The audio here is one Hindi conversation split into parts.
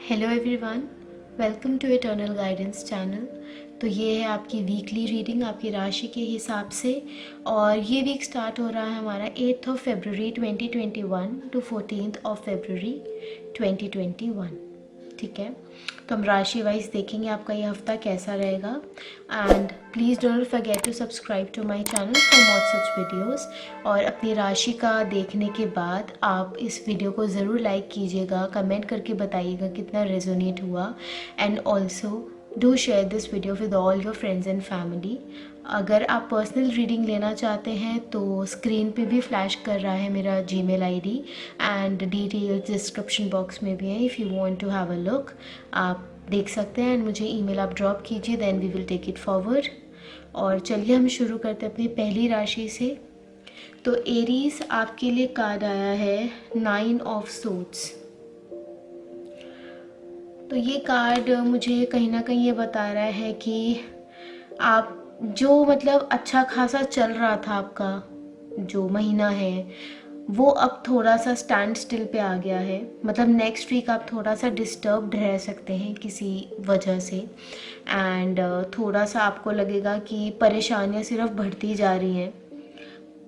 Hello everyone, welcome to eternal guidance channel. तो ये है आपकी वीकली रीडिंग आपकी राशि के हिसाब से, और ये वीक स्टार्ट हो रहा है हमारा 8 फरवरी 2021 टू 14 फरवरी 2021। ठीक है, तो हम राशि वाइज देखेंगे आपका ये हफ्ता कैसा रहेगा। And please don't forget to subscribe to my channel for more such videos. और अपनी राशि का देखने के बाद आप इस वीडियो को ज़रूर लाइक कीजिएगा, कमेंट करके बताइएगा कितना रेजोनेट हुआ। And also do share this video with all your friends and family. अगर आप पर्सनल रीडिंग लेना चाहते हैं तो स्क्रीन पे भी फ्लैश कर रहा है मेरा Gmail ID, and details description box में भी है। If you want to have a look आप देख सकते हैं, एंड मुझे ईमेल आप ड्रॉप कीजिए, then we will take it forward. और चलिए हम शुरू करते हैं अपनी पहली राशि से। तो एरीज आपके लिए कार्ड आया है 9 ऑफ सूट्स। तो ये कार्ड मुझे कहीं ना कहीं ये बता रहा है कि आप जो मतलब अच्छा खासा चल रहा था आपका जो महीना है, वो अब थोड़ा सा स्टैंड स्टिल पे आ गया है। मतलब नेक्स्ट वीक आप थोड़ा सा डिस्टर्ब्ड रह सकते हैं किसी वजह से, एंड थोड़ा सा आपको लगेगा कि परेशानियां सिर्फ बढ़ती जा रही हैं।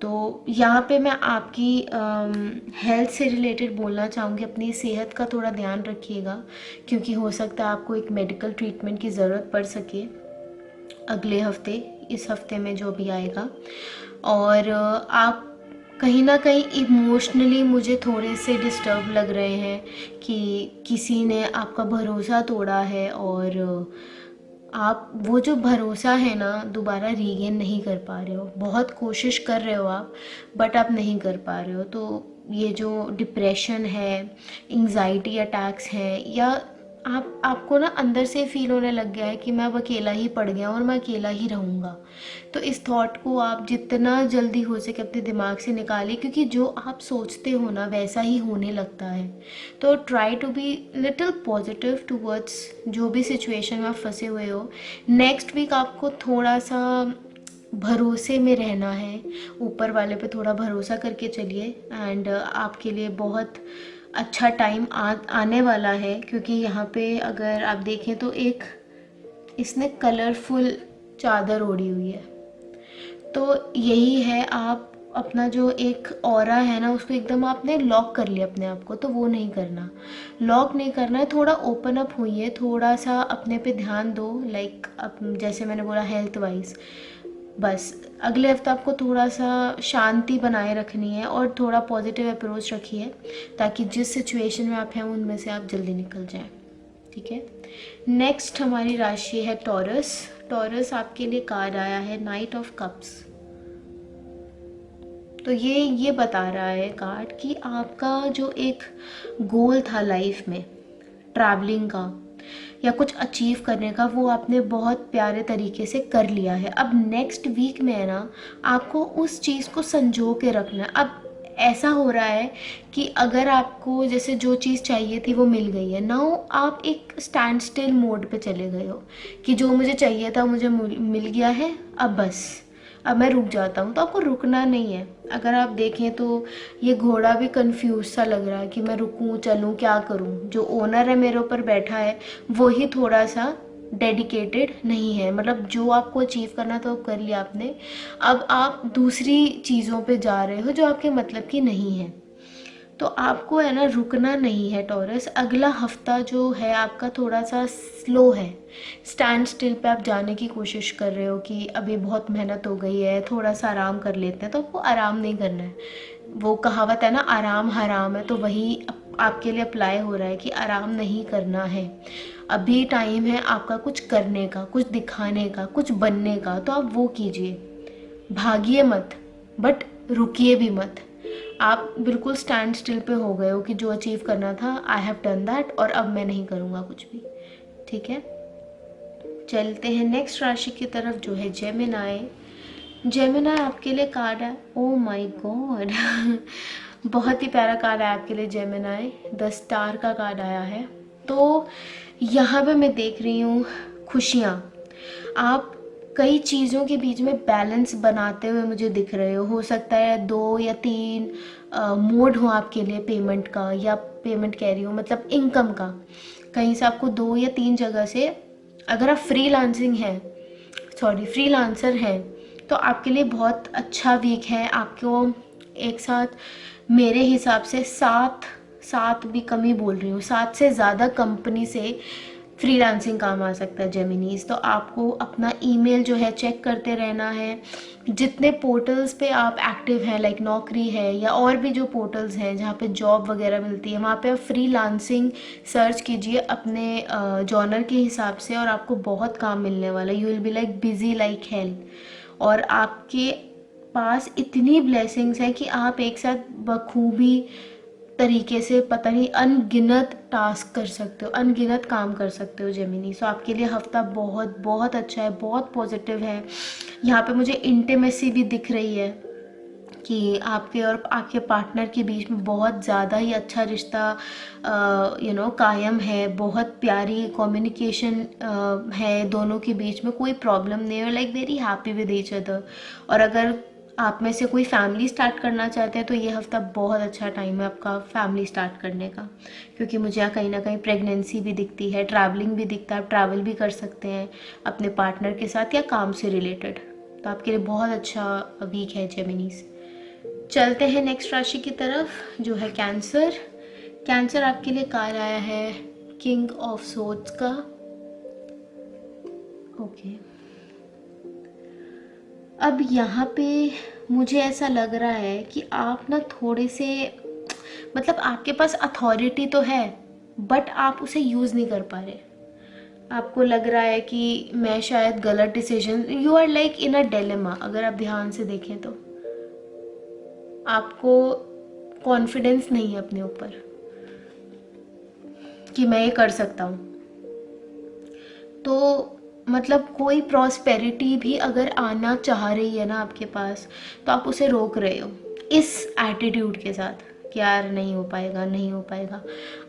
तो यहाँ पे मैं आपकी हेल्थ से रिलेटेड बोलना चाहूँगी। अपनी सेहत का थोड़ा ध्यान रखिएगा, क्योंकि हो सकता है आपको एक मेडिकल ट्रीटमेंट की ज़रूरत पड़ सके अगले हफ्ते, इस हफ्ते में जो भी आएगा। और आप कहीं ना कहीं इमोशनली मुझे थोड़े से डिस्टर्ब लग रहे हैं कि किसी ने आपका भरोसा तोड़ा है, और आप वो जो भरोसा है ना दोबारा रीगेन नहीं कर पा रहे हो। बहुत कोशिश कर रहे हो आप, बट आप नहीं कर पा रहे हो। तो ये जो डिप्रेशन है, एंजाइटी अटैक्स हैं, या आपको ना अंदर से फील होने लग गया है कि मैं अब अकेला ही पड़ गया और मैं अकेला ही रहूँगा। तो इस थॉट को आप जितना जल्दी हो सके अपने दिमाग से निकालिए, क्योंकि जो आप सोचते हो ना वैसा ही होने लगता है। तो try to be little positive towards जो भी सिचुएशन में आप फंसे हुए हो। नेक्स्ट वीक आपको थोड़ा सा भरोसे में रहना है, ऊपर वाले पे थोड़ा भरोसा करके चलिए। एंड आपके लिए बहुत अच्छा टाइम आने वाला है, क्योंकि यहाँ पे अगर आप देखें तो एक इसने कलरफुल चादर ओढ़ी हुई है। तो यही है, आप अपना जो एक ऑरा है ना उसको एकदम आपने लॉक कर लिया अपने आप को, तो वो नहीं करना। लॉक नहीं करना है, थोड़ा ओपन अप हुई है, थोड़ा सा अपने पे ध्यान दो। लाइक जैसे मैंने बोला हेल्थ वाइज, बस अगले हफ्ते आपको थोड़ा सा शांति बनाए रखनी है और थोड़ा पॉजिटिव अप्रोच रखिए, ताकि जिस सिचुएशन में आप हैं उनमें से आप जल्दी निकल जाएं। ठीक है, नेक्स्ट हमारी राशि है टॉरस। टॉरस आपके लिए कार्ड आया है नाइट ऑफ कप्स। तो ये बता रहा है कार्ड कि आपका जो एक गोल था लाइफ में, ट्रैवलिंग का या कुछ अचीव करने का, वो आपने बहुत प्यारे तरीके से कर लिया है। अब नेक्स्ट वीक में है ना आपको उस चीज़ को संजो के रखना है। अब ऐसा हो रहा है कि अगर आपको जैसे जो चीज़ चाहिए थी वो मिल गई है, नाउ आप एक स्टैंड स्टिल मोड पे चले गए हो कि जो मुझे चाहिए था मुझे मिल गया है, अब बस अब मैं रुक जाता हूँ। तो आपको रुकना नहीं है। अगर आप देखें तो ये घोड़ा भी कंफ्यूज सा लग रहा है कि मैं रुकूं, चलूं, क्या करूं। जो ओनर है मेरे ऊपर बैठा है वो ही थोड़ा सा डेडिकेटेड नहीं है। मतलब जो आपको अचीव करना था वो कर लिया आपने, अब आप दूसरी चीज़ों पे जा रहे हो जो आपके मतलब की नहीं है। तो आपको है ना रुकना नहीं है टॉरस। अगला हफ्ता जो है आपका थोड़ा सा स्लो है, स्टैंड स्टिल पे आप जाने की कोशिश कर रहे हो कि अभी बहुत मेहनत हो गई है, थोड़ा सा आराम कर लेते हैं। तो आपको आराम नहीं करना है। वो कहावत है ना, आराम हराम है, तो वही आपके लिए अप्लाई हो रहा है कि आराम नहीं करना है। अभी टाइम है आपका कुछ करने का, कुछ दिखाने का, कुछ बनने का, तो आप वो कीजिए। भागिए मत, बट रुकिए भी मत। आप बिल्कुल स्टैंड स्टिल पे हो गए हो कि जो अचीव करना था आई हैव डन दैट, और अब मैं नहीं करूँगा कुछ भी। ठीक है, चलते हैं नेक्स्ट राशि की तरफ जो है जेमिनाई। जेमिनाई आपके लिए कार्ड है, ओ माय गॉड बहुत ही प्यारा कार्ड है आपके लिए जेमिनाई। 10 स्टार का कार्ड आया है। तो यहाँ पे मैं देख रही हूँ खुशियाँ। आप कई चीज़ों के बीच में बैलेंस बनाते हुए मुझे दिख रहे हो सकता है 2 या 3 मोड हो आपके लिए पेमेंट का, या पेमेंट कह रही हूँ मतलब इनकम का। कहीं से आपको 2 या 3 जगह से, अगर आप फ्रीलांसर हैं तो आपके लिए बहुत अच्छा वीक है। आपको एक साथ, मेरे हिसाब से 7 भी कम ही बोल रही हूँ, 7 से ज़्यादा कंपनी से फ्रीलांसिंग काम आ सकता है जेमिनीज। तो आपको अपना ईमेल जो है चेक करते रहना है। जितने पोर्टल्स पे आप एक्टिव हैं, लाइक नौकरी है या और भी जो पोर्टल्स हैं जहाँ पे जॉब वगैरह मिलती है, वहाँ पे आप फ्रीलांसिंग सर्च कीजिए अपने जॉनर के हिसाब से, और आपको बहुत काम मिलने वाला है। You will be like busy like hell. और आपके पास इतनी ब्लेसिंग्स हैं कि आप एक साथ बखूबी तरीके से पता नहीं अनगिनत टास्क कर सकते हो, अनगिनत काम कर सकते हो जेमिनी। सो आपके लिए हफ्ता बहुत बहुत अच्छा है, बहुत पॉजिटिव है। यहाँ पे मुझे इंटीमेसी भी दिख रही है कि आपके और आपके पार्टनर के बीच में बहुत ज़्यादा ही अच्छा रिश्ता कायम है। बहुत प्यारी कम्युनिकेशन है दोनों के बीच में, कोई प्रॉब्लम नहीं है, like very happy with each other. और अगर आप में से कोई फैमिली स्टार्ट करना चाहते हैं तो ये हफ्ता बहुत अच्छा टाइम है आपका फैमिली स्टार्ट करने का, क्योंकि मुझे यहाँ कहीं ना कहीं प्रेगनेंसी भी दिखती है, ट्रैवलिंग भी दिखता है। आप ट्रैवल भी कर सकते हैं अपने पार्टनर के साथ या काम से रिलेटेड। तो आपके लिए बहुत अच्छा वीक है जेमिनीज। चलते हैं नेक्स्ट राशि की तरफ जो है कैंसर। कैंसर आपके लिए कार्ड आया है किंग ऑफ सोर्ड्स का। ओके, अब यहाँ पे मुझे ऐसा लग रहा है कि आप ना थोड़े से, मतलब आपके पास अथॉरिटी तो है बट आप उसे यूज़ नहीं कर पा रहे। आपको लग रहा है कि मैं शायद गलत decision, you are like in a dilemma. अगर आप ध्यान से देखें तो आपको कॉन्फिडेंस नहीं है अपने ऊपर कि मैं ये कर सकता हूँ। तो मतलब कोई प्रॉस्पेरिटी भी अगर आना चाह रही है ना आपके पास, तो आप उसे रोक रहे हो इस एटीट्यूड के साथ कि यार नहीं हो पाएगा, नहीं हो पाएगा।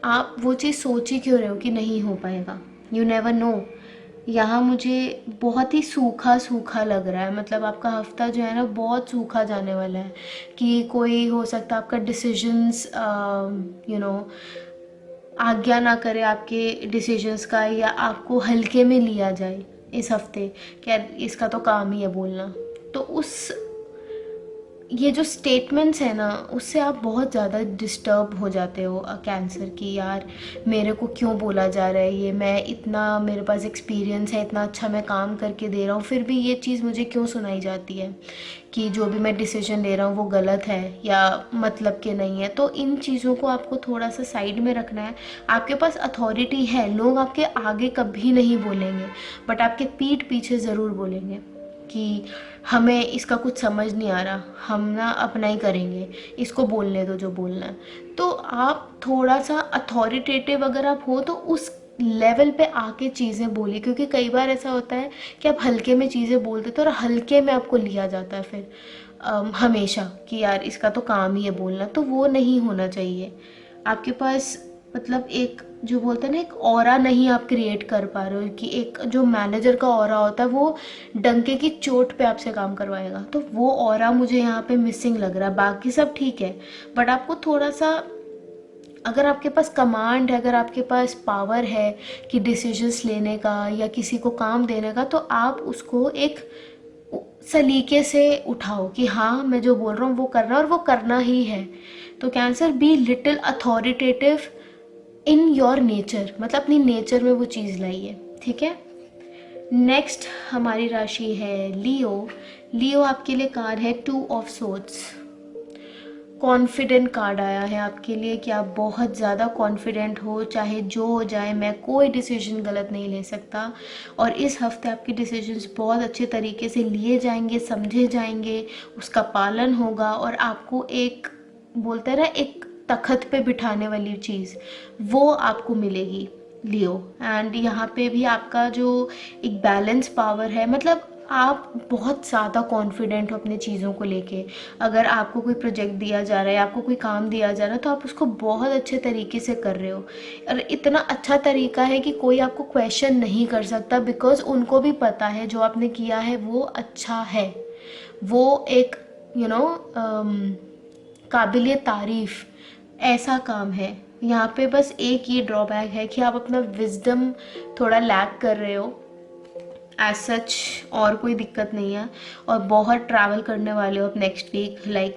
आप वो चीज़ सोच ही क्यों रहे हो कि नहीं हो पाएगा? You never know. यहाँ मुझे बहुत ही सूखा सूखा लग रहा है, मतलब आपका हफ्ता जो है ना बहुत सूखा जाने वाला है। कि कोई हो सकता है आपका डिसीजंस आज्ञा ना करे आपके डिसीजंस का, या आपको हल्के में लिया जाए इस हफ्ते। क्या इसका तो काम ही है बोलना। तो उस ये जो स्टेटमेंट्स है ना उससे आप बहुत ज़्यादा डिस्टर्ब हो जाते हो कैंसर की। यार मेरे को क्यों बोला जा रहा है ये, मैं इतना, मेरे पास एक्सपीरियंस है, इतना अच्छा मैं काम करके दे रहा हूँ, फिर भी ये चीज़ मुझे क्यों सुनाई जाती है कि जो भी मैं डिसीजन ले रहा हूँ वो गलत है या मतलब के नहीं है। तो इन चीज़ों को आपको थोड़ा सा साइड में रखना है। आपके पास अथॉरिटी है, लोग आपके आगे कभी नहीं बोलेंगे बट आपके पीठ पीछे ज़रूर बोलेंगे कि हमें इसका कुछ समझ नहीं आ रहा, हम ना अपना ही करेंगे, इसको बोलने दो जो बोलना है। तो आप थोड़ा सा अथॉरिटेटिव अगर आप हो तो उस लेवल पे आके चीज़ें बोलिए, क्योंकि कई बार ऐसा होता है कि आप हल्के में चीज़ें बोल देते हो और हल्के में आपको लिया जाता है फिर हमेशा कि यार इसका तो काम ही है बोलना। तो वो नहीं होना चाहिए। आपके पास मतलब एक जो बोलते हैं ना एक ऑरा नहीं आप क्रिएट कर पा रहे हो, कि एक जो मैनेजर का ऑरा होता है वो डंके की चोट पे आपसे काम करवाएगा। तो वो ऑरा मुझे यहाँ पे मिसिंग लग रहा है। बाकी सब ठीक है बट आपको थोड़ा सा, अगर आपके पास कमांड है, अगर आपके पास पावर है कि डिसीजंस लेने का या किसी को काम देने का, तो आप उसको एक सलीके से उठाओ कि हाँ मैं जो बोल रहा हूँ वो करना, और वो करना ही है। तो cancer be little authoritative in your nature, मतलब अपनी नेचर में वो चीज़ लाइए, ठीक है। नेक्स्ट हमारी राशि है लियो। लियो आपके लिए कार्ड है 2 ऑफ सोर्ड्स। कॉन्फिडेंट कार्ड आया है आपके लिए कि आप बहुत ज़्यादा कॉन्फिडेंट हो, चाहे जो हो जाए मैं कोई डिसीजन गलत नहीं ले सकता। और इस हफ्ते आपके डिसीजंस बहुत अच्छे तरीके से लिए जाएंगे, समझे जाएंगे, उसका पालन होगा, और आपको एक बोलते हैं ना एक तखत पे बिठाने वाली चीज़ वो आपको मिलेगी लियो। एंड यहाँ पे भी आपका जो एक बैलेंस पावर है, मतलब आप बहुत ज़्यादा कॉन्फिडेंट हो अपनी चीज़ों को लेके। अगर आपको कोई प्रोजेक्ट दिया जा रहा है, आपको कोई काम दिया जा रहा है, तो आप उसको बहुत अच्छे तरीके से कर रहे हो। और इतना अच्छा तरीका है कि कोई आपको क्वेश्चन नहीं कर सकता, बिकॉज उनको भी पता है जो आपने किया है वो अच्छा है, वो एक काबिलियत तारीफ़ ऐसा काम है यहाँ पे। बस एक ये ड्रॉबैक है कि आप अपना विजडम थोड़ा लैक कर रहे हो, एज सच और कोई दिक्कत नहीं है। और बहुत ट्रैवल करने वाले हो आप नेक्स्ट वीक, लाइक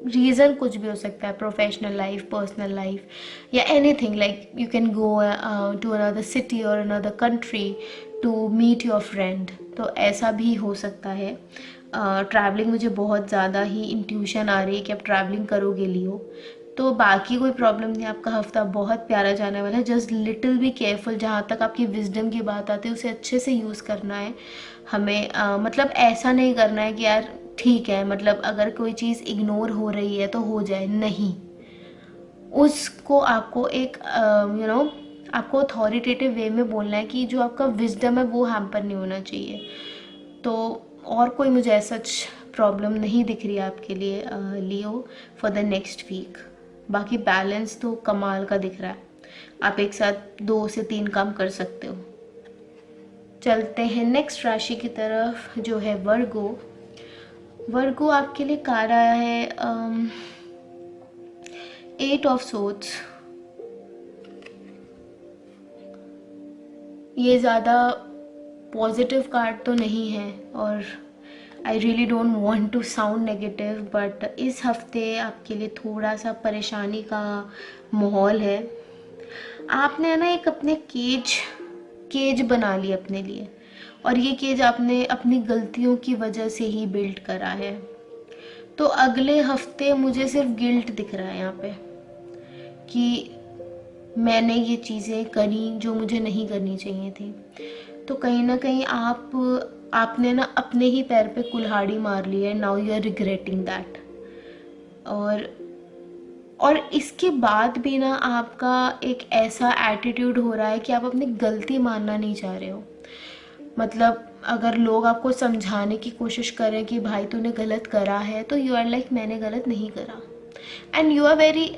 रीज़न कुछ भी हो सकता है, प्रोफेशनल लाइफ, पर्सनल लाइफ, या anything, like you can go to another city और another country to meet your friend, तो ऐसा भी हो सकता है। ट्रैवलिंग मुझे बहुत ज़्यादा ही इंट्यूशन आ रही है कि आप ट्रैवलिंग करोगे लियो। तो बाकी कोई प्रॉब्लम नहीं, आपका हफ्ता बहुत प्यारा जाने वाला है। जस्ट लिटिल बी केयरफुल, जहाँ तक आपकी विजडम की बात आती है उसे अच्छे से यूज़ करना है हमें। मतलब ऐसा नहीं करना है कि यार ठीक है, मतलब अगर कोई चीज़ इग्नोर हो रही है तो हो जाए, नहीं। उसको आपको एक आपको अथॉरिटेटिव वे में बोलना है कि जो आपका विजडम है वो हैम्पर नहीं होना चाहिए। तो और कोई मुझे ऐसा प्रॉब्लम नहीं दिख रही है आपके लिए लियो फॉर द नेक्स्ट वीक। बाकी बैलेंस तो कमाल का दिख रहा है, आप एक साथ 2 से 3 काम कर सकते हो। चलते हैं नेक्स्ट राशि की तरफ, जो है वर्गो। वर्गो आपके लिए कार्ड आया है 8 ऑफ सोर्ड्स। ये ज़्यादा पॉजिटिव कार्ड तो नहीं है और I really don't want to sound negative, but इस हफ्ते आपके लिए थोड़ा सा परेशानी का माहौल है। आपने ना एक अपने केज बना लिया अपने लिए, और ये केज आपने अपनी गलतियों की वजह से ही बिल्ड करा है। तो अगले हफ्ते मुझे सिर्फ गिल्ट दिख रहा है यहाँ पे कि मैंने ये चीज़ें करी जो मुझे नहीं करनी चाहिए थी। तो कहीं ना कहीं आपने ना अपने ही पैर पे कुल्हाड़ी मार ली है। Now you are regretting that. और इसके बाद भी ना आपका एक ऐसा एटीट्यूड हो रहा है कि आप अपनी गलती मानना नहीं चाह रहे हो। मतलब अगर लोग आपको समझाने की कोशिश करें कि भाई तूने गलत करा है, तो यू आर लाइक मैंने गलत नहीं करा, and you are very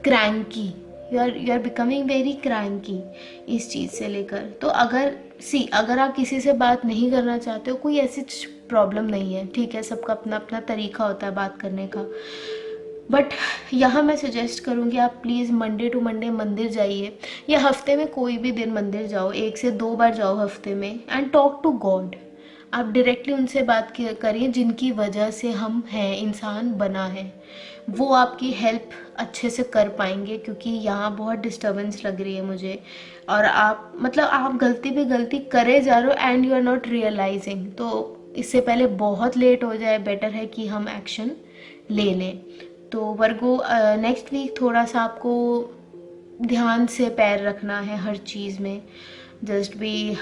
cranky, you are becoming very cranky इस चीज़ से लेकर। तो अगर आप किसी से बात नहीं करना चाहते हो, कोई ऐसी प्रॉब्लम नहीं है, ठीक है, सबका अपना अपना तरीका होता है बात करने का। बट यहाँ मैं सजेस्ट करूँगी आप प्लीज़ मंडे टू मंडे मंदिर जाइए, या हफ्ते में कोई भी दिन मंदिर जाओ, 1 से 2 बार जाओ हफ्ते में, एंड टॉक टू गॉड। आप डायरेक्टली उनसे बात करिए जिनकी वजह से हम हैं, इंसान बना है। वो आपकी हेल्प अच्छे से कर पाएंगे, क्योंकि यहाँ बहुत डिस्टर्बेंस लग रही है मुझे। और आप गलती पे गलती करे जा रहे हो and you are not realising. तो इससे पहले बहुत लेट हो जाए, बेटर है कि हम एक्शन ले लें। तो वर्गो नेक्स्ट वीक थोड़ा सा आपको ध्यान से पैर रखना है हर चीज़ में। जस्ट बी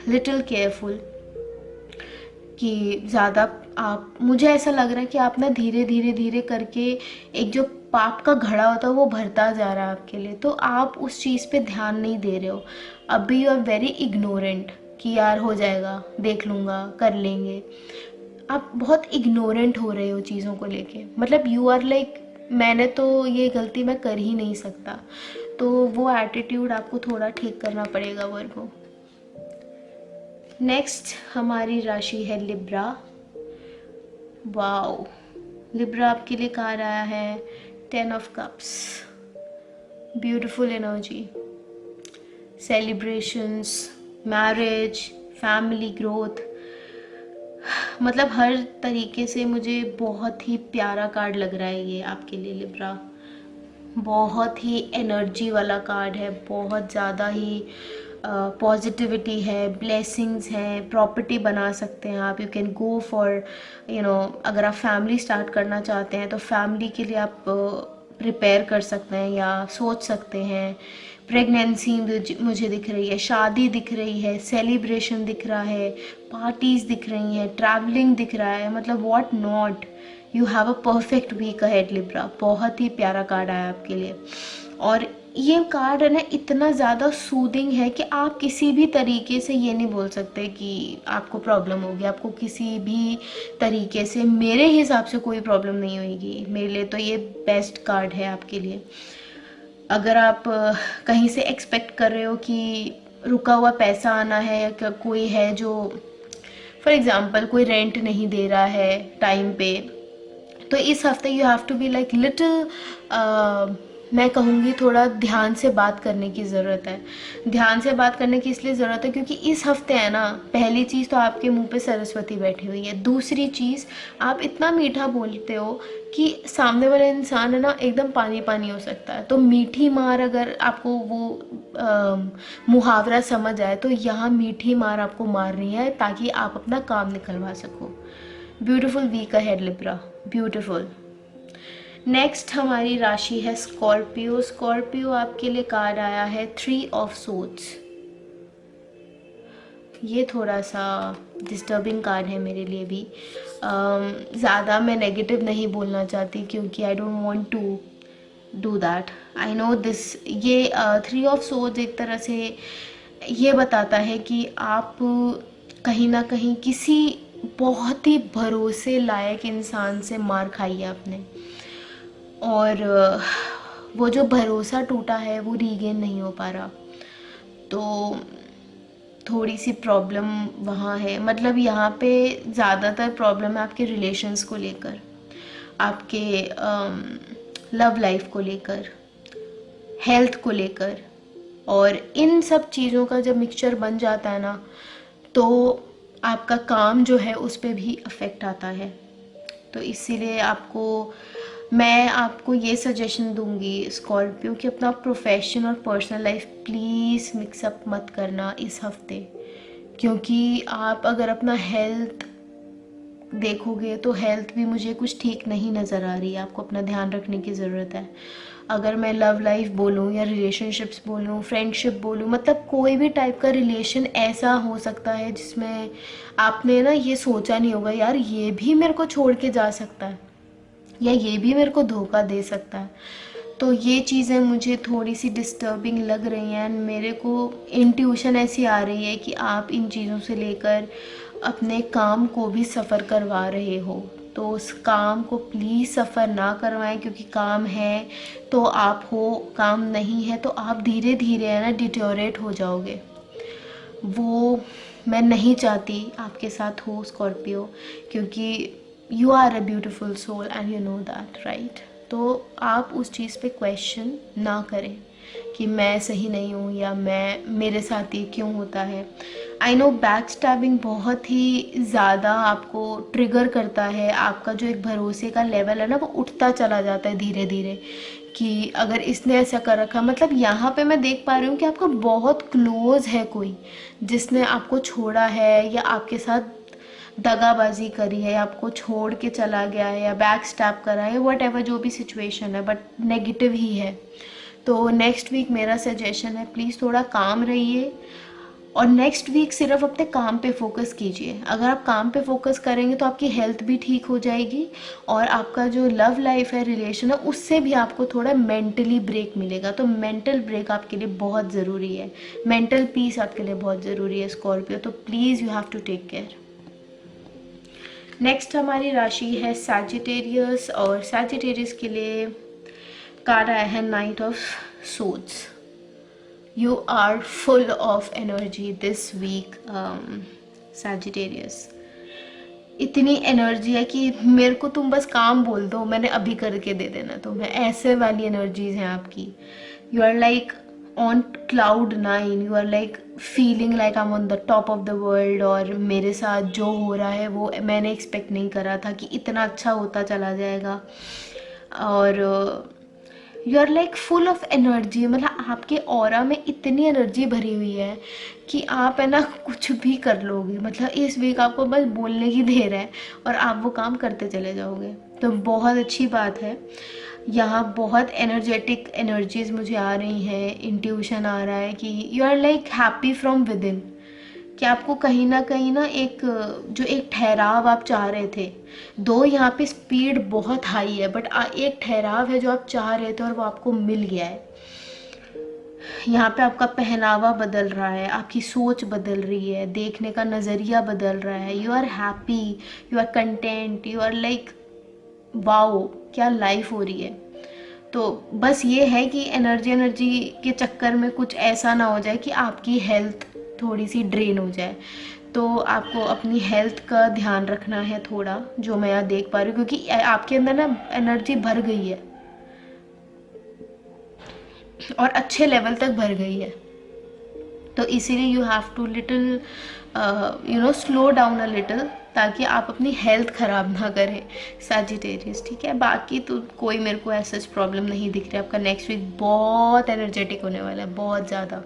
लिटिल केयरफुल कि ज़्यादा मुझे ऐसा लग रहा है कि आप ना धीरे धीरे धीरे करके एक जो पाप का घड़ा होता है वो भरता जा रहा है आपके लिए। तो आप उस चीज़ पे ध्यान नहीं दे रहे हो। अभी यू आर वेरी इग्नोरेंट कि यार हो जाएगा, देख लूँगा, कर लेंगे। आप बहुत इग्नोरेंट हो रहे हो चीज़ों को लेके। मतलब यू आर लाइक मैंने तो ये गलती मैं कर ही नहीं सकता। तो वो एटीट्यूड आपको थोड़ा ठीक करना पड़ेगा वर्गो। नेक्स्ट हमारी राशि है लिब्रा। वाओ, लिब्रा आपके लिए कार्ड आया है 10 of cups. Beautiful energy, celebrations, marriage, family growth, मतलब हर तरीके से मुझे बहुत ही प्यारा कार्ड लग रहा है ये आपके लिए लिब्रा। बहुत ही एनर्जी वाला कार्ड है, बहुत ज़्यादा ही पॉजिटिविटी है, ब्लेसिंग्स हैं, प्रॉपर्टी बना सकते हैं आप। यू कैन गो फॉर अगर आप फैमिली स्टार्ट करना चाहते हैं तो फैमिली के लिए आप प्रिपेयर कर सकते हैं या सोच सकते हैं। प्रेगनेंसी मुझे दिख रही है, शादी दिख रही है, सेलिब्रेशन दिख रहा है, पार्टीज़ दिख रही हैं, ट्रैवलिंग दिख रहा है, मतलब what not. You have a perfect week ahead Libra. बहुत ही प्यारा कार्ड आया आपके लिए। और ये कार्ड है ना इतना ज़्यादा सूदिंग है कि आप किसी भी तरीके से ये नहीं बोल सकते कि आपको प्रॉब्लम होगी। आपको किसी भी तरीके से मेरे हिसाब से कोई प्रॉब्लम नहीं होगी। मेरे लिए तो ये बेस्ट कार्ड है आपके लिए। अगर आप कहीं से एक्सपेक्ट कर रहे हो कि रुका हुआ पैसा आना है, या कोई है जो फॉर एग्ज़ाम्पल कोई रेंट नहीं दे रहा है टाइम पे, तो इस हफ्ते you have to be like little, मैं कहूँगी थोड़ा ध्यान से बात करने की ज़रूरत है। ध्यान से बात करने की इसलिए ज़रूरत है क्योंकि इस हफ्ते है ना, पहली चीज़ तो आपके मुंह पे सरस्वती बैठी हुई है। दूसरी चीज़, आप इतना मीठा बोलते हो कि सामने वाला इंसान है ना एकदम पानी पानी हो सकता है। तो मीठी मार, अगर आपको वो मुहावरा समझ आए, तो यहाँ मीठी मार आपको मारनी है ताकि आप अपना काम निकलवा सको। Beautiful week ahead Libra, beautiful. Next हमारी राशि है स्कॉर्पियो। स्कॉर्पियो आपके लिए कार्ड आया है 3 ऑफ सोर्ड्स। ये थोड़ा सा डिस्टर्बिंग कार्ड है मेरे लिए भी। ज़्यादा मैं नेगेटिव नहीं बोलना चाहती क्योंकि I don't want to do that. I know this. ये 3 ऑफ सोर्ड्स एक तरह से ये बताता है कि आप कहीं ना कहीं किसी बहुत ही भरोसे लायक इंसान से मार खाई है आपने, और वो जो भरोसा टूटा है वो रीगेन नहीं हो पा रहा। तो थोड़ी सी प्रॉब्लम वहाँ है। मतलब यहाँ पे ज़्यादातर प्रॉब्लम है आपके रिलेशंस को लेकर, आपके लव लाइफ को लेकर, हेल्थ को लेकर, और इन सब चीज़ों का जब मिक्सचर बन जाता है ना, तो आपका काम जो है उस पर भी अफेक्ट आता है। तो इसीलिए मैं आपको ये सजेशन दूंगी स्कॉर्पियो कि अपना प्रोफेशन और पर्सनल लाइफ प्लीज़ मिक्सअप मत करना इस हफ्ते। क्योंकि आप अगर अपना हेल्थ देखोगे तो हेल्थ भी मुझे कुछ ठीक नहीं नज़र आ रही है। आपको अपना ध्यान रखने की ज़रूरत है। अगर मैं लव लाइफ बोलूँ या रिलेशनशिप्स बोलूँ, फ्रेंडशिप बोलूँ, मतलब कोई भी टाइप का रिलेशन ऐसा हो सकता है जिसमें आपने ना ये सोचा नहीं होगा, यार ये भी मेरे को छोड़ के जा सकता है या ये भी मेरे को धोखा दे सकता है। तो ये चीज़ें मुझे थोड़ी सी डिस्टर्बिंग लग रही हैं। मेरे को इंट्यूशन ऐसी आ रही है कि आप इन चीज़ों से लेकर अपने काम को भी सफ़र करवा रहे हो। तो उस काम को प्लीज़ सफ़र ना करवाएं, क्योंकि काम है तो आप हो, काम नहीं है तो आप धीरे धीरे है ना डिटोरेट हो जाओगे। वो मैं नहीं चाहती आपके साथ हो स्कॉर्पियो, क्योंकि you are a beautiful soul and you know that, right. तो आप उस चीज़ पे क्वेश्चन ना करें कि मैं सही नहीं हूँ या मेरे साथ ये क्यों होता है। आई नो बैक स्टैबिंग बहुत ही ज़्यादा आपको ट्रिगर करता है। आपका जो एक भरोसे का लेवल है ना वो उठता चला जाता है धीरे धीरे, कि अगर इसने ऐसा कर रखा, मतलब यहाँ पे मैं देख पा रही हूँ कि आपका बहुत क्लोज है कोई जिसने आपको छोड़ा है या आपके साथ दगाबाजी करी है, आपको छोड़ के चला गया है या बैक स्टैप करा है, वट एवर जो भी सिचुएशन है, बट नेगेटिव ही है। तो नेक्स्ट वीक मेरा सजेशन है प्लीज़ थोड़ा काम रहिए और नेक्स्ट वीक सिर्फ अपने काम पे फोकस कीजिए। अगर आप काम पे फोकस करेंगे तो आपकी हेल्थ भी ठीक हो जाएगी और आपका जो लव लाइफ है, रिलेशन है, उससे भी आपको थोड़ा मेंटली ब्रेक मिलेगा। तो मेंटल ब्रेक आपके लिए बहुत ज़रूरी है, मेंटल पीस आपके लिए बहुत ज़रूरी है स्कॉर्पियो। तो please you have to take care. Next हमारी राशि है सैजिटेरियस, और सैजिटेरियस के लिए कार्ड आया है knight of swords. You are full of energy this week Sagittarius. इतनी एनर्जी है कि मेरे को तुम बस काम बोल दो, मैंने अभी करके दे देना तुम्हें, ऐसे वाली एनर्जीज हैं आपकी। You are like on cloud 9, you are like feeling like I am on the top of the world. और मेरे साथ जो हो रहा है वो मैंने एक्सपेक्ट नहीं करा था कि इतना अच्छा होता चला जाएगा। और you are like full of energy, मतलब आपके ऑरा में इतनी एनर्जी भरी हुई है कि आप है ना कुछ भी कर लोगे। मतलब इस वीक आपको बस बोलने की देर है और आप वो काम करते चले जाओगे। तो बहुत अच्छी बात है। यहाँ बहुत एनर्जेटिक एनर्जीज मुझे आ रही हैं, इंट्यूशन आ रहा है कि you are like happy from within, कि आपको कहीं ना एक जो एक ठहराव आप चाह रहे थे, दो यहाँ पे स्पीड बहुत हाई है बट एक ठहराव है जो आप चाह रहे थे और वो आपको मिल गया है। यहाँ पे आपका पहनावा बदल रहा है, आपकी सोच बदल रही है, देखने का नज़रिया बदल रहा है। You are happy, you are content, you are like wow क्या लाइफ हो रही है। तो बस ये है कि एनर्जी के चक्कर में कुछ ऐसा ना हो जाए कि आपकी हेल्थ थोड़ी सी ड्रेन हो जाए। तो आपको अपनी हेल्थ का ध्यान रखना है थोड़ा, जो मैं यहाँ देख पा रही हूँ, क्योंकि आपके अंदर ना एनर्जी भर गई है और अच्छे लेवल तक भर गई है। तो इसीलिए you have to little slow down a little, ताकि आप अपनी हेल्थ ख़राब ना करें सैजिटेरियस, ठीक है। बाकी तो कोई मेरे को ऐसा प्रॉब्लम नहीं दिख रहा है। आपका नेक्स्ट वीक बहुत एनर्जेटिक होने वाला है, बहुत ज़्यादा।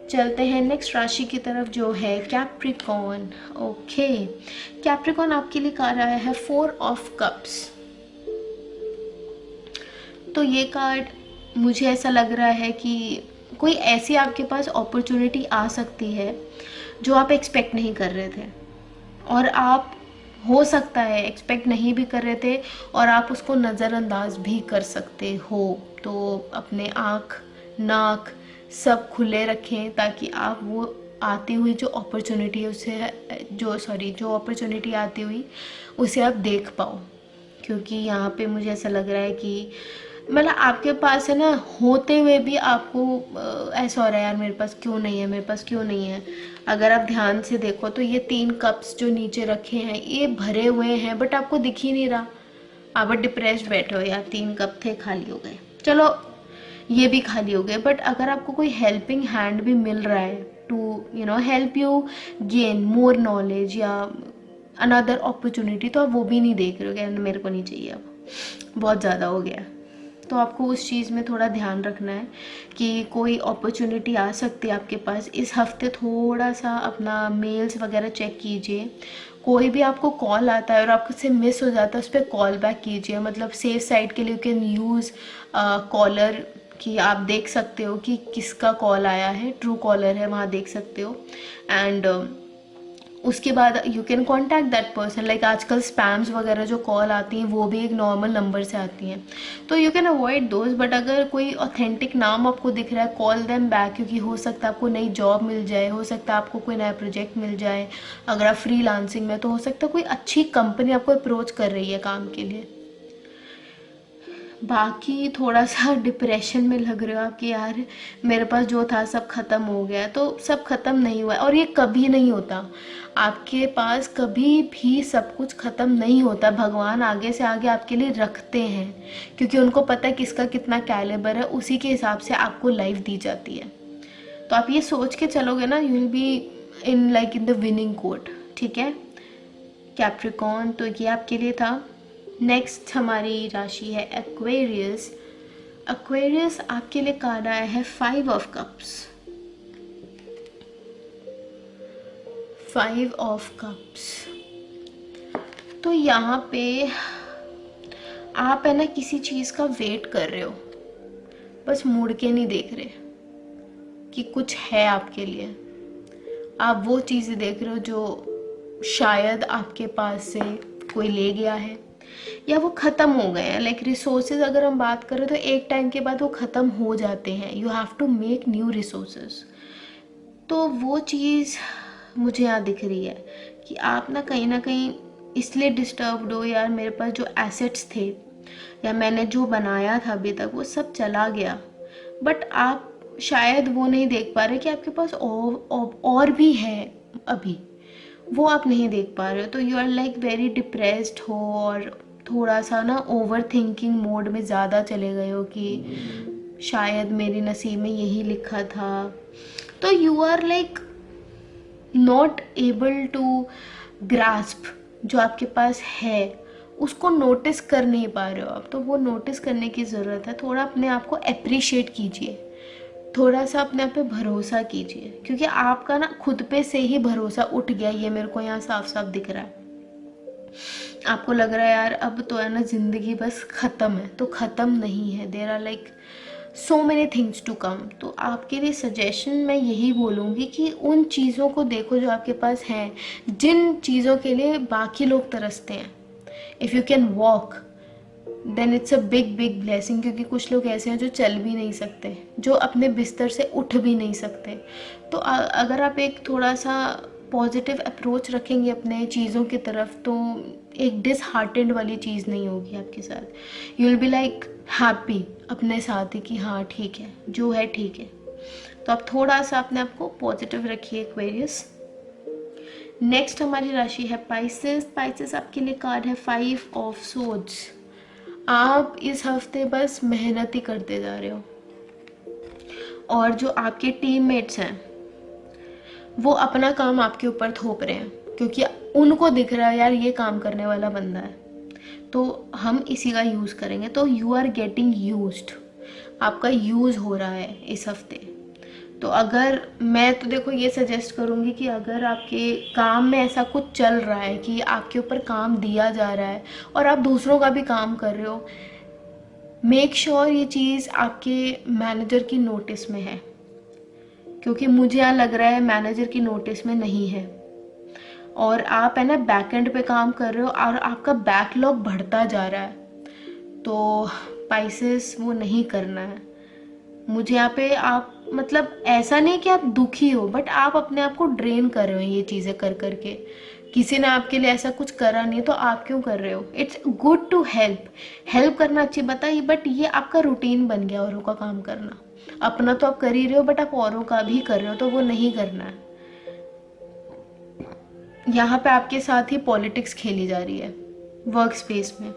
चलते हैं नेक्स्ट राशि की तरफ, जो है कैप्रिकॉन। ओके, कैप्रिकॉन आपके लिए आ रहा है 4 ऑफ कप्स। तो ये कार्ड मुझे ऐसा लग रहा है कि कोई ऐसी आपके पास अपॉर्चुनिटी आ सकती है जो आप एक्सपेक्ट नहीं कर रहे थे, और आप हो सकता है एक्सपेक्ट नहीं भी कर रहे थे और आप उसको नज़रअंदाज भी कर सकते हो। तो अपने आँख नाक सब खुले रखें, ताकि आप वो आती हुई जो अपॉर्चुनिटी है उसे जो अपॉर्चुनिटी आती हुई उसे आप देख पाओ। क्योंकि यहाँ पे मुझे ऐसा लग रहा है कि मतलब आपके पास है ना, होते हुए भी आपको ऐसा हो रहा है यार मेरे पास क्यों नहीं है, मेरे पास क्यों नहीं है। अगर आप ध्यान से देखो तो ये 3 कप्स जो नीचे रखे हैं ये भरे हुए हैं, बट आपको दिख ही नहीं रहा। आप डिप्रेस बैठे हो यार, 3 कप थे खाली हो गए, चलो ये भी खाली हो गए। बट अगर आपको कोई हेल्पिंग हैंड भी मिल रहा है to help you gain more knowledge या अनदर अपॉर्चुनिटी, तो आप वो भी नहीं देख रहे हो कि मेरे को नहीं चाहिए, अब बहुत ज़्यादा हो गया। तो आपको उस चीज़ में थोड़ा ध्यान रखना है कि कोई अपॉर्चुनिटी आ सकती है आपके पास इस हफ्ते। थोड़ा सा अपना मेल्स वगैरह चेक कीजिए। कोई भी आपको कॉल आता है और आपको से मिस हो जाता है, उस पर कॉल बैक कीजिए। मतलब सेफ साइड के लिए यू कैन यूज़ कॉलर, कि आप देख सकते हो कि किसका कॉल आया है, ट्रू कॉलर है वहाँ देख सकते हो। एंड उसके बाद you can contact that person. Like आजकल स्पैम्स वगैरह जो कॉल आती हैं वो भी एक नॉर्मल नंबर से आती हैं, तो you can avoid those. But अगर कोई ऑथेंटिक नाम आपको दिख रहा है, कॉल देम बैक, क्योंकि हो सकता है आपको नई जॉब मिल जाए, हो सकता है आपको कोई नया प्रोजेक्ट मिल जाए। अगर आप फ्रीलांसिंग में, तो हो सकता है कोई अच्छी कंपनी आपको अप्रोच कर रही है काम के लिए। बाकी थोड़ा सा डिप्रेशन में लग रहा कि यार मेरे पास जो था सब ख़त्म हो गया, तो सब ख़त्म नहीं हुआ है, और ये कभी नहीं होता। आपके पास कभी भी सब कुछ ख़त्म नहीं होता। भगवान आगे से आगे आपके लिए रखते हैं, क्योंकि उनको पता है किसका कितना कैलिबर है, उसी के हिसाब से आपको लाइफ दी जाती है। तो आप ये सोच के चलोगे ना, you will be in the winning coat, ठीक है कैप्रिकॉन। तो ये आपके लिए था। नेक्स्ट हमारी राशि है एक्वेरियस। एक्वेरियस आपके लिए कार्ड आया है 5 ऑफ कप्स। 5 of cups. तो यहाँ पे आप है ना किसी चीज़ का वेट कर रहे हो, बस मुड़ के नहीं देख रहे कि कुछ है आपके लिए। आप वो चीज़ें देख रहे हो जो शायद आपके पास से कोई ले गया है या वो ख़त्म हो गए हैं। लाइक रिसोर्सेज अगर हम बात करें तो एक टाइम के बाद वो ख़त्म हो जाते हैं। You have to make new resources. तो वो चीज़ मुझे यहाँ दिख रही है कि आप ना कहीं इसलिए डिस्टर्ब्ड हो, यार मेरे पास जो एसेट्स थे या मैंने जो बनाया था अभी तक वो सब चला गया, बट आप शायद वो नहीं देख पा रहे कि आपके पास और भी है अभी, वो आप नहीं देख पा रहे हो। तो you are like very depressed हो और थोड़ा सा ना ओवर थिंकिंग मोड में ज़्यादा चले गए हो कि शायद मेरे नसीब में यही लिखा था। तो you are like not able to grasp जो आपके पास है, उसको नोटिस कर नहीं पा रहे हो आप। तो वो नोटिस करने की ज़रूरत है। थोड़ा अपने आप को अप्रिशिएट कीजिए, थोड़ा सा अपने आप पे भरोसा कीजिए, क्योंकि आपका ना खुद पे से ही भरोसा उठ गया, ये मेरे को यहाँ साफ साफ दिख रहा है। आपको लग रहा है यार अब तो है ना ज़िंदगी बस ख़त्म है, तो ख़त्म नहीं है। There are like so many things to come. तो आपके लिए सजेशन मैं यही बोलूँगी कि उन चीज़ों को देखो जो आपके पास हैं, जिन चीज़ों के लिए बाकी लोग तरसते हैं। If you can walk then it's a big big blessing, क्योंकि कुछ लोग ऐसे हैं जो चल भी नहीं सकते, जो अपने बिस्तर से उठ भी नहीं सकते। तो अगर आप एक थोड़ा सा पॉजिटिव अप्रोच रखेंगे अपने चीज़ों की तरफ, तो एक डिसहार्टेंड वाली चीज़ नहीं होगी आपके साथ। You will be like happy अपने साथ ही कि हाँ ठीक है, जो है ठीक है। तो आप थोड़ा सा अपने आप को पॉजिटिव रखिए एक्वेरियस। नेक्स्ट हमारी राशि है पाइसेस। पाइसेस आपके लिए कार्ड है 5 ऑफ सोर्ड्स। आप इस हफ्ते बस मेहनत ही करते जा रहे हो, और जो आपके टीममेट्स हैं वो अपना काम आपके ऊपर थोप रहे हैं, क्योंकि उनको दिख रहा है यार ये काम करने वाला बंदा है, तो हम इसी का यूज़ करेंगे। तो यू आर गेटिंग यूज्ड, आपका यूज़ हो रहा है इस हफ्ते। तो अगर मैं तो देखो ये सजेस्ट करूँगी कि अगर आपके काम में ऐसा कुछ चल रहा है कि आपके ऊपर काम दिया जा रहा है और आप दूसरों का भी काम कर रहे हो, मेक श्योर ये चीज़ आपके मैनेजर की नोटिस में है, क्योंकि मुझे यहाँ लग रहा है मैनेजर की नोटिस में नहीं है, और आप है ना बैकएंड पे काम कर रहे हो और आपका बैकलॉग बढ़ता जा रहा है। तो पाइसेस वो नहीं करना है मुझे यहाँ पे। आप मतलब ऐसा नहीं कि आप दुखी हो, बट आप अपने आप को ड्रेन कर रहे हो ये चीज़ें कर करके। किसी ने आपके लिए ऐसा कुछ करा नहीं है तो आप क्यों कर रहे हो। It's good to help, help करना अच्छी बात है, बट ये आपका रूटीन बन गया औरों का काम करना। अपना तो आप कर ही रहे हो, बट आप औरों का भी कर रहे हो, तो वो नहीं करना है। यहाँ पे आपके साथ ही पॉलिटिक्स खेली जा रही है वर्क स्पेस में।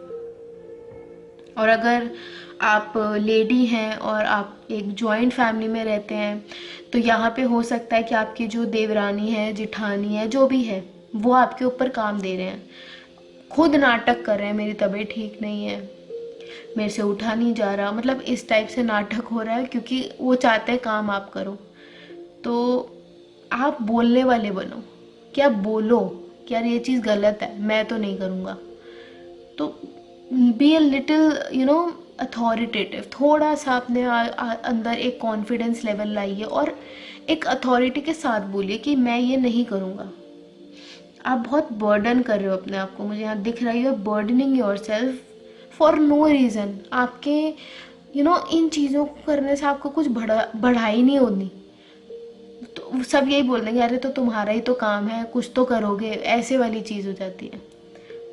और अगर आप लेडी हैं और आप एक जॉइंट फैमिली में रहते हैं, तो यहाँ पे हो सकता है कि आपकी जो देवरानी है, जिठानी है, जो भी है, वो आपके ऊपर काम दे रहे हैं, खुद नाटक कर रहे हैं, मेरी तबीयत ठीक नहीं है, मेरे से उठा नहीं जा रहा, मतलब इस टाइप से नाटक हो रहा है, क्योंकि वो चाहते हैं काम आप करो। तो आप बोलने वाले बनो, क्या बोलो कि यार ये चीज़ गलत है, मैं तो नहीं करूँगा। तो बी अ लिटिल अथॉरिटेटिव, थोड़ा सा अपने अंदर एक कॉन्फिडेंस लेवल लाइए और एक अथॉरिटी के साथ बोलिए कि मैं ये नहीं करूँगा। आप बहुत बर्डन कर रहे हो अपने आप को, मुझे यहाँ दिख रहा है, you are burdening yourself for no reason. आपके इन चीज़ों को करने से आपको कुछ बढ़ाई नहीं होनी। तो सब यही बोल देंगे अरे तो तुम्हारा ही तो काम है, कुछ तो करोगे, ऐसे वाली चीज़ हो जाती है।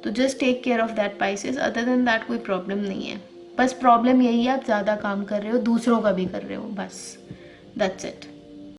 तो just take care of that pieces, other than that कोई प्रॉब्लम नहीं है। बस प्रॉब्लम यही है आप ज़्यादा काम कर रहे हो, दूसरों का भी कर रहे हो, बस दैट्स इट।